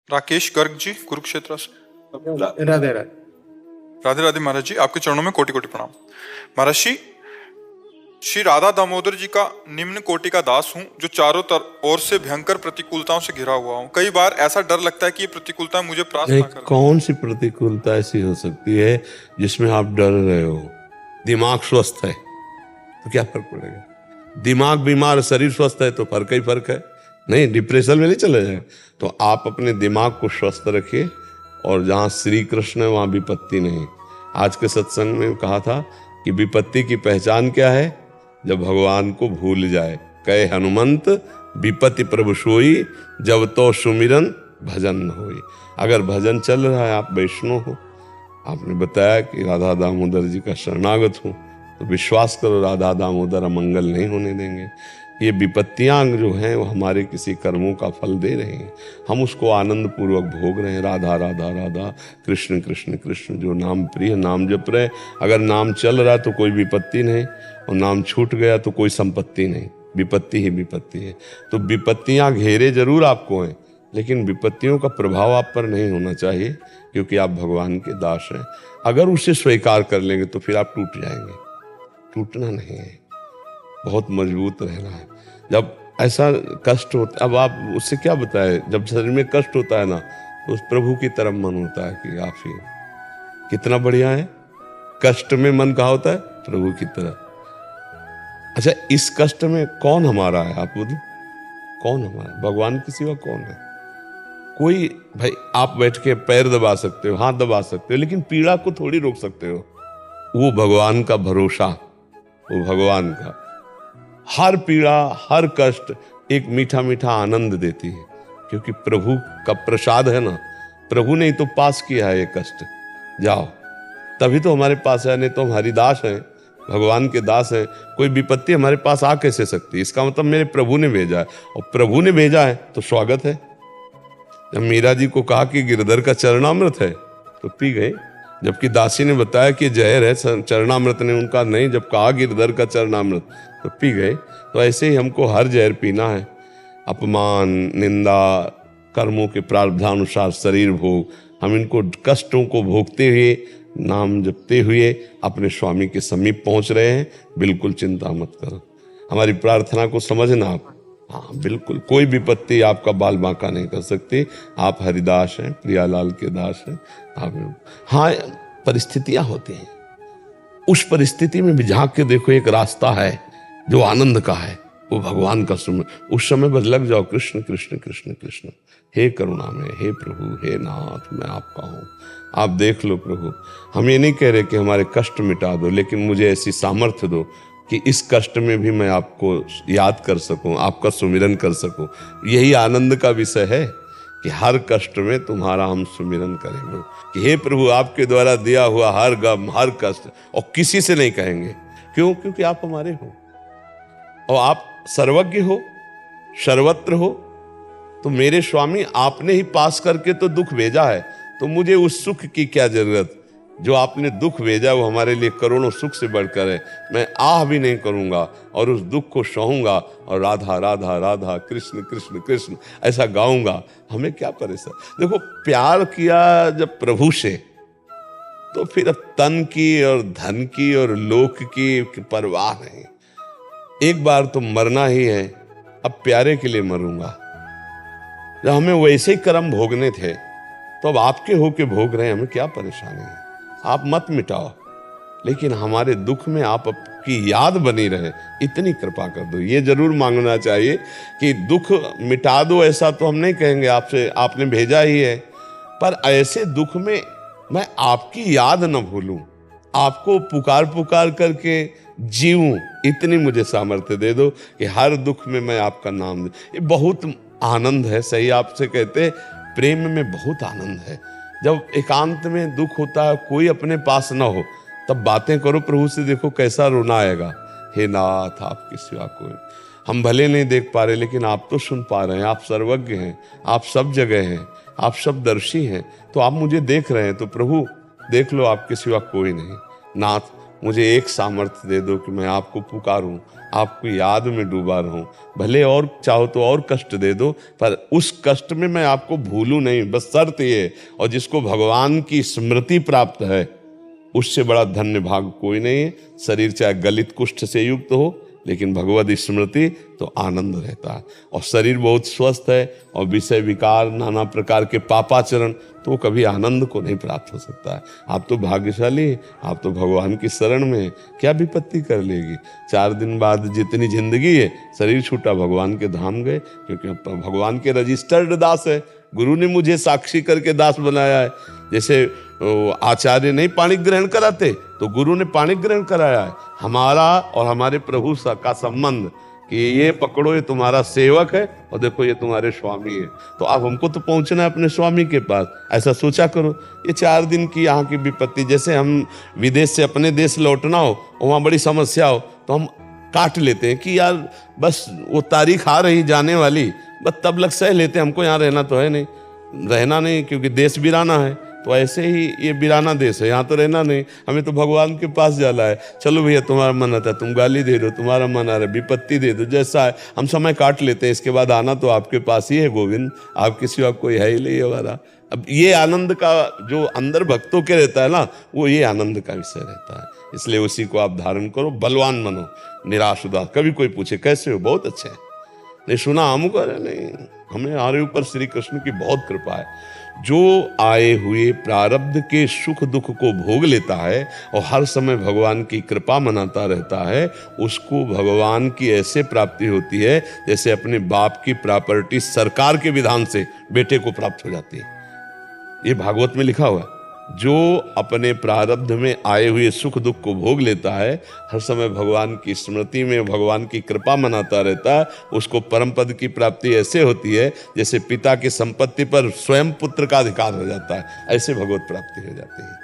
राकेश गर्ग जी कुरुक्षेत्र से। राधे राधे। राधे राधे महाराज जी, आपके चरणों में कोटि कोटि प्रणाम। महाराज जी, श्री राधा दामोदर जी का निम्न कोटि का दास हूँ जो चारों ओर से भयंकर प्रतिकूलताओं से घिरा हुआ हूँ। कई बार ऐसा डर लगता है कि ये प्रतिकूलता मुझे परास्त ना कर दे। कौन सी प्रतिकूलता ऐसी हो सकती है जिसमें आप डर रहे हो? दिमाग स्वस्थ है तो क्या फर्क पड़ेगा? दिमाग बीमार, शरीर स्वस्थ है तो फर्क ही फर्क है। नहीं, डिप्रेशन में नहीं चले जाए। तो आप अपने दिमाग को स्वस्थ रखिए, और जहाँ श्री कृष्ण है वहाँ विपत्ति नहीं। आज के सत्संग में कहा था कि विपत्ति की पहचान क्या है? जब भगवान को भूल जाए। कहे हनुमंत विपत्ति प्रभु सोई, जब तो सुमिरन भजन न होई। अगर भजन चल रहा है, आप वैष्णव हो, आपने बताया कि राधा दामोदर जी का शरणागत हूँ, तो विश्वास करो राधा दामोदर अमंगल नहीं होने देंगे। ये विपत्तियां जो हैं वो हमारे किसी कर्मों का फल दे रहे हैं, हम उसको आनंद पूर्वक भोग रहे हैं। राधा राधा राधा, कृष्ण कृष्ण कृष्ण, जो नाम प्रिय नाम जप रहे। अगर नाम चल रहा तो कोई विपत्ति नहीं, और नाम छूट गया तो कोई संपत्ति नहीं। विपत्ति ही विपत्ति है। तो विपत्तियां घेरे जरूर आपको हैं, लेकिन विपत्तियों का प्रभाव आप पर नहीं होना चाहिए, क्योंकि आप भगवान के दास हैं। अगर उसे स्वीकार कर लेंगे तो फिर आप टूट जाएंगे। टूटना नहीं है, बहुत मजबूत रहना है। जब ऐसा कष्ट होता, अब आप उससे क्या बताए, जब शरीर में कष्ट होता है ना, तो उस प्रभु की तरफ मन होता है कि आप ही कितना बढ़िया है। कष्ट में मन कहाँ होता है? प्रभु की तरफ। अच्छा, इस कष्ट में कौन हमारा है? आप बोलो, कौन हमारा? भगवान के सिवा कौन है? कोई भाई, आप बैठ के पैर दबा सकते हो, हाथ दबा सकते हो, लेकिन पीड़ा को थोड़ी रोक सकते हो। वो भगवान का भरोसा, वो भगवान का हर पीड़ा, हर कष्ट एक मीठा मीठा आनंद देती है, क्योंकि प्रभु का प्रसाद है ना। प्रभु ने ही तो पास किया है ये कष्ट। जाओ, तभी तो हमारे पास है, नहीं तो हम हरिदास हैं, भगवान के दास हैं। कोई विपत्ति हमारे पास आ कैसे सकती? इसका मतलब मेरे प्रभु ने भेजा है, और प्रभु ने भेजा है तो स्वागत है। जब मीरा जी को कहा कि गिरधर का चरणामृत है तो पी गए, जबकि दासी ने बताया कि जहर है चरणामृत ने उनका नहीं। जब कहा गिरधर का चरणामृत तो पी गए। तो ऐसे ही हमको हर जहर पीना है। अपमान, निंदा, कर्मों के प्रारब्धानुसार शरीर भोग, हम इनको कष्टों को भोगते हुए, नाम जपते हुए अपने स्वामी के समीप पहुंच रहे हैं। बिल्कुल चिंता मत करो, हमारी प्रार्थना को समझना आप। हाँ बिल्कुल, कोई विपत्ति आपका बाल बांका नहीं कर सकती। आप हरिदास हैं, प्रियालाल के दास हैं आप। हाँ, परिस्थितियां होती हैं, उस परिस्थिति में भी झांक के देखो, एक रास्ता है जो आनंद का है, वो भगवान का समय। उस समय बस लग जाओ, कृष्ण कृष्ण कृष्ण कृष्ण, हे करुणा में, हे प्रभु, हे नाथ, मैं आपका हूँ। आप देख लो प्रभु, हम ये नहीं कह रहे कि हमारे कष्ट मिटा दो, लेकिन मुझे ऐसी सामर्थ्य दो कि इस कष्ट में भी मैं आपको याद कर सकूं, आपका सुमिरन कर सकूं। यही आनंद का विषय है कि हर कष्ट में तुम्हारा हम सुमिरन करेंगे कि हे प्रभु, आपके द्वारा दिया हुआ हर गम, हर कष्ट, और किसी से नहीं कहेंगे। क्यों? क्योंकि आप हमारे हो, और आप सर्वज्ञ हो, सर्वत्र हो। तो मेरे स्वामी, आपने ही पास करके तो दुख भेजा है, तो मुझे उस सुख की क्या जरूरत? जो आपने दुख भेजा वो हमारे लिए करोड़ों सुख से बढ़कर है। मैं आह भी नहीं करूंगा और उस दुख को सहूंगा, और राधा राधा राधा, कृष्ण कृष्ण कृष्ण ऐसा गाऊंगा। हमें क्या परेशान? देखो, प्यार किया जब प्रभु से, तो फिर अब तन की और धन की और लोक की परवाह नहीं। एक बार तो मरना ही है, अब प्यारे के लिए मरूंगा। जब हमें वैसे ही कर्म भोगने थे, तो अब आपके होके भोग रहे हैं, हमें क्या परेशानी है? आप मत मिटाओ, लेकिन हमारे दुख में आपकी याद बनी रहे, इतनी कृपा कर दो। ये जरूर मांगना चाहिए कि दुख मिटा दो, ऐसा तो हम नहीं कहेंगे आपसे, आपने भेजा ही है, पर ऐसे दुख में मैं आपकी याद न भूलूं, आपको पुकार पुकार करके जीऊं, इतनी मुझे सामर्थ्य दे दो कि हर दुख में मैं आपका नाम दूं। ये बहुत आनंद है। सही आपसे कहते, प्रेम में बहुत आनंद है। जब एकांत में दुख होता है, कोई अपने पास ना हो, तब बातें करो प्रभु से, देखो कैसा रोना आएगा। हे नाथ, आपके सिवा कोई, हम भले नहीं देख पा रहे, लेकिन आप तो सुन पा रहे हैं। आप सर्वज्ञ हैं, आप सब जगह हैं, आप सब दर्शी हैं, तो आप मुझे देख रहे हैं। तो प्रभु देख लो, आपके सिवा कोई नहीं। नाथ, मुझे एक सामर्थ्य दे दो कि मैं आपको पुकारूं, आपकी याद में डूबा रहूं। भले और चाहो तो और कष्ट दे दो, पर उस कष्ट में मैं आपको भूलूं नहीं, बस शर्त ये। और जिसको भगवान की स्मृति प्राप्त है उससे बड़ा धन्य भाग कोई नहीं है। शरीर चाहे गलित कुष्ठ से युक्त हो, लेकिन भगवत स्मृति तो आनंद रहता है। और शरीर बहुत स्वस्थ है और विषय विकार नाना प्रकार के पापाचरण, तो कभी आनंद को नहीं प्राप्त हो सकता है। आप तो भाग्यशाली हैं, आप तो भगवान की शरण में हैं। क्या विपत्ति कर लेगी? 4 दिन बाद जितनी जिंदगी है, शरीर छूटा, भगवान के धाम गए, क्योंकि भगवान के रजिस्टर्ड दास है। गुरु ने मुझे साक्षी करके दास बनाया है। जैसे आचार्य नहीं पाणी ग्रहण कराते, तो गुरु ने पाणी ग्रहण कराया है। हमारा और हमारे प्रभु का संबंध कि ये पकड़ो, ये तुम्हारा सेवक है, और देखो ये तुम्हारे स्वामी है। तो अब हमको तो पहुंचना है अपने स्वामी के पास। ऐसा सोचा करो। ये 4 दिन की यहाँ की विपत्ति, जैसे हम विदेश से अपने देश लौटना हो, वहाँ बड़ी समस्या हो, तो हम काट लेते हैं कि यार बस वो तारीख आ रही जाने वाली, बस तब लग सह लेते हैं, हमको यहाँ रहना तो है नहीं, रहना नहीं, क्योंकि देश वीराना है। तो ऐसे ही ये वीराना देश है, यहाँ तो रहना नहीं, हमें तो भगवान के पास जाना है। चलो भैया तुम्हारा मन आता है, तुम गाली दे दो, तुम्हारा मन आ रहा है, विपत्ति दे दो, जैसा है हम समय काट लेते हैं। इसके बाद आना तो आपके पास ही है गोविंद, आप किसी और कोई है ही नहीं हमारा। अब ये आनंद का जो अंदर भक्तों के रहता है ना, वो ये आनंद का विषय रहता है। इसलिए उसी को आप धारण करो, बलवान बनो, निराश उदास। कभी कोई पूछे कैसे हो, बहुत अच्छे हैं, नहीं सुना हमको, अरे नहीं, हमें हमारे ऊपर श्री कृष्ण की बहुत कृपा है। जो आए हुए प्रारब्ध के सुख दुख को भोग लेता है और हर समय भगवान की कृपा मनाता रहता है, उसको भगवान की ऐसे प्राप्ति होती है जैसे अपने बाप की प्रॉपर्टी सरकार के विधान से बेटे को प्राप्त हो जाती है। ये भागवत में लिखा हुआ है। जो अपने प्रारब्ध में आए हुए सुख दुख को भोग लेता है, हर समय भगवान की स्मृति में भगवान की कृपा मनाता रहता है, उसको परम पद की प्राप्ति ऐसे होती है जैसे पिता की संपत्ति पर स्वयं पुत्र का अधिकार हो जाता है। ऐसे भगवत प्राप्ति हो जाती है।